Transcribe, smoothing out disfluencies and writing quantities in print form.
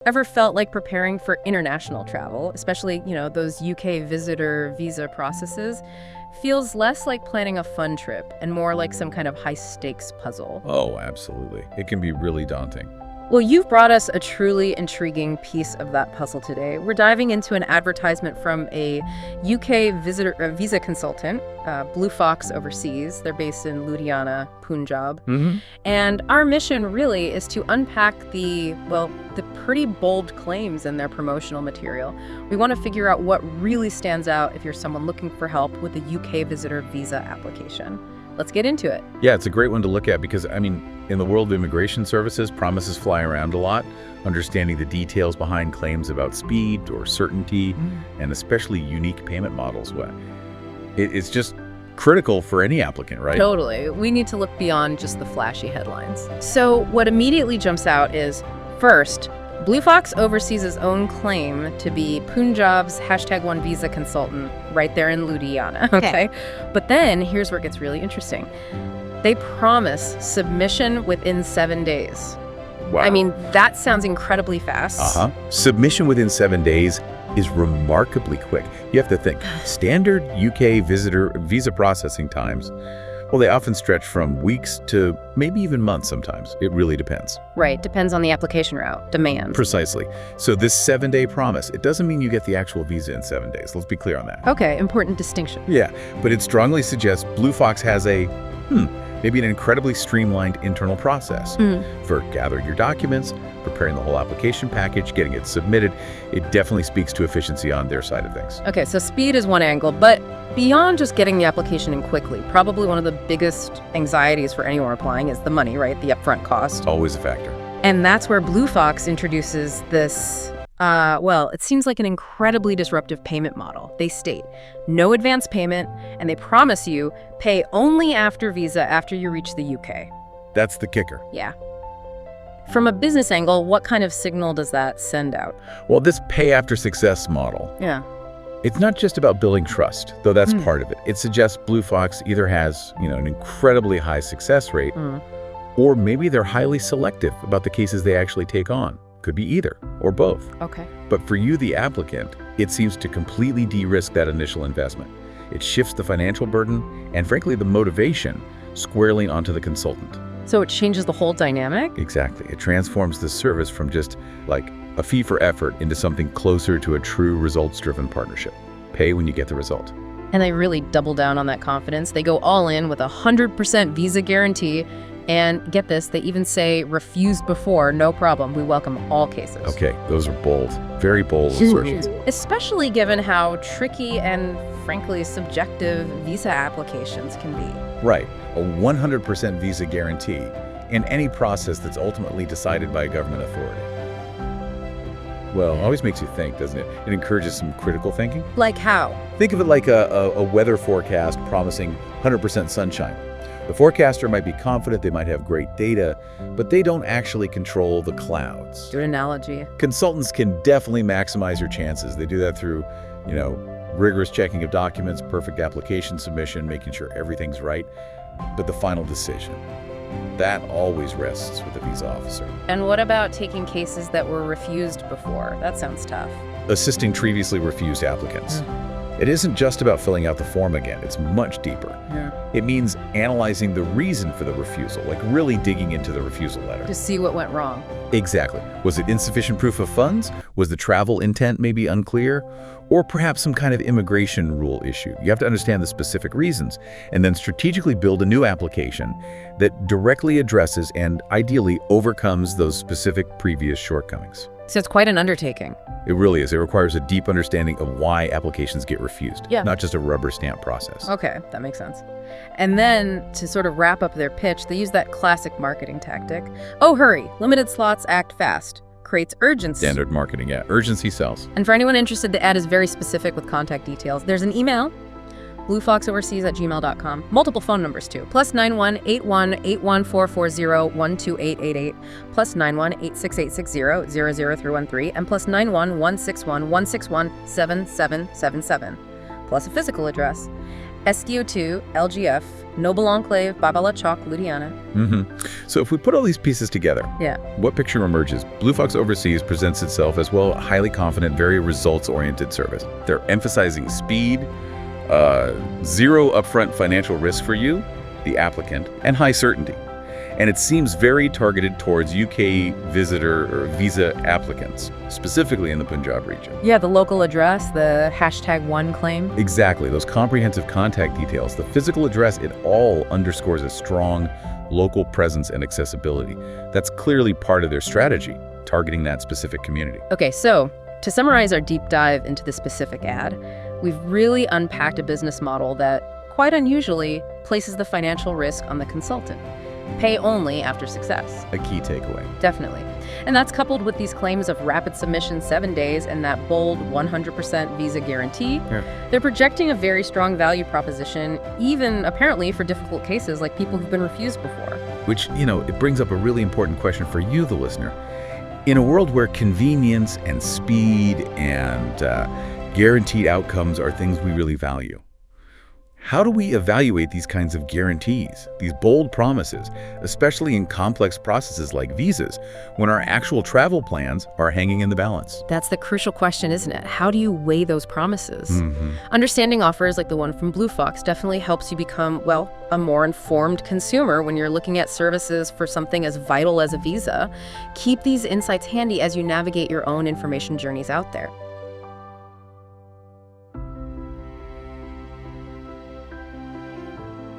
ever felt like preparing for international travel, especially, those UK visitor visa processes, feels less like planning a fun trip and more like some kind of high-stakes puzzle? Oh, absolutely. It can be really daunting. Well, you've brought us a truly intriguing piece of that puzzle today. We're diving into an advertisement from a UK visa consultant, Bluefox Overseas. They're based in Ludhiana, Punjab. And our mission really is to unpack the pretty bold claims in their promotional material. We want to figure out what really stands out if you're someone looking for help with a UK visitor visa application. Let's get into it. Yeah, it's a great one to look at because, in the world of immigration services, promises fly around a lot. Understanding the details behind claims about speed or certainty, and especially unique payment models, it's just critical for any applicant, right? Totally. We need to look beyond just the flashy headlines. So what immediately jumps out is, first, Bluefox Overseas' own claim to be Punjab's #1 visa consultant right there in Ludhiana, okay? But then, here's where it gets really interesting. They promise submission within 7 days. Wow. That sounds incredibly fast. Submission within 7 days is remarkably quick. You have to think, standard UK visitor visa processing times, they often stretch from weeks to maybe even months sometimes. It really depends. Right, depends on the application route, demand. Precisely. So this 7-day promise, it doesn't mean you get the actual visa in 7 days. Let's be clear on that. Okay, important distinction. Yeah, but it strongly suggests Bluefox has maybe an incredibly streamlined internal process for gathering your documents, preparing the whole application package, getting it submitted. It definitely speaks to efficiency on their side of things. Okay, so speed is one angle, but beyond just getting the application in quickly, probably one of the biggest anxieties for anyone applying is the money, right? The upfront cost. Always a factor. And that's where Bluefox introduces this, it seems like an incredibly disruptive payment model. They state, no advance payment, and they promise you pay only after visa after you reach the UK. That's the kicker. Yeah. From a business angle, what kind of signal does that send out? Well, this pay after success model, it's not just about building trust, though that's part of it. It suggests Bluefox either has, an incredibly high success rate, or maybe they're highly selective about the cases they actually take on. Could be either, or both. Okay. But for you, the applicant, it seems to completely de-risk that initial investment. It shifts the financial burden and, frankly, the motivation squarely onto the consultant. So it changes the whole dynamic? Exactly. It transforms the service from just like a fee for effort into something closer to a true results-driven partnership. Pay when you get the result. And they really double down on that confidence. They go all in with a 100% visa guarantee. And get this, they even say, refused before, no problem. We welcome all cases. Okay, those are bold, very bold assertions. Especially given how tricky and, frankly, subjective visa applications can be. Right, a 100% visa guarantee in any process that's ultimately decided by a government authority. Well, always makes you think, doesn't it? It encourages some critical thinking. Like how? Think of it like a weather forecast promising 100% sunshine. The forecaster might be confident, they might have great data, but they don't actually control the clouds. Good analogy. Consultants can definitely maximize your chances. They do that through, rigorous checking of documents, perfect application submission, making sure everything's right. But the final decision, that always rests with the visa officer. And what about taking cases that were refused before? That sounds tough. Assisting previously refused applicants. It isn't just about filling out the form again, it's much deeper. It means analyzing the reason for the refusal, like really digging into the refusal letter. To see what went wrong. Exactly. Was it insufficient proof of funds? Was the travel intent maybe unclear? Or perhaps some kind of immigration rule issue? You have to understand the specific reasons and then strategically build a new application that directly addresses and ideally overcomes those specific previous shortcomings. So it's quite an undertaking. It really is. It requires a deep understanding of why applications get refused, not just a rubber stamp process. Okay, that makes sense. And then to sort of wrap up their pitch, they use that classic marketing tactic. Oh, hurry, limited slots, act fast. Creates urgency. Standard marketing, urgency sells. And for anyone interested, the ad is very specific with contact details. There's an email, bluefoxoverseas@gmail.com. Multiple phone numbers too. +91 81 81440 12888, +91 86860 00313, and +91 161 161 7777. Plus a physical address. SDO2, LGF, Noble Enclave, Babala Chowk, Ludhiana. So if we put all these pieces together, Yeah. what picture emerges? Bluefox Overseas presents itself as, well, a highly confident, very results-oriented service. They're emphasizing speed, zero upfront financial risk for you, the applicant, and high certainty. And it seems very targeted towards UK visitor or visa applicants, specifically in the Punjab region. Yeah, the local address, the #1 claim. Exactly, those comprehensive contact details, the physical address, it all underscores a strong local presence and accessibility. That's clearly part of their strategy, targeting that specific community. Okay, so to summarize our deep dive into the specific ad, we've really unpacked a business model that, quite unusually, places the financial risk on the consultant. Pay only after success. A key takeaway. Definitely. And that's coupled with these claims of rapid submission 7 days and that bold 100% visa guarantee. Yeah. They're projecting a very strong value proposition, even apparently for difficult cases like people who've been refused before. Which, it brings up a really important question for you, the listener. In a world where convenience and speed and guaranteed outcomes are things we really value, how do we evaluate these kinds of guarantees, these bold promises, especially in complex processes like visas, when our actual travel plans are hanging in the balance? That's the crucial question, isn't it? How do you weigh those promises? Understanding offers like the one from Bluefox definitely helps you become, well, a more informed consumer when you're looking at services for something as vital as a visa. Keep these insights handy as you navigate your own information journeys out there.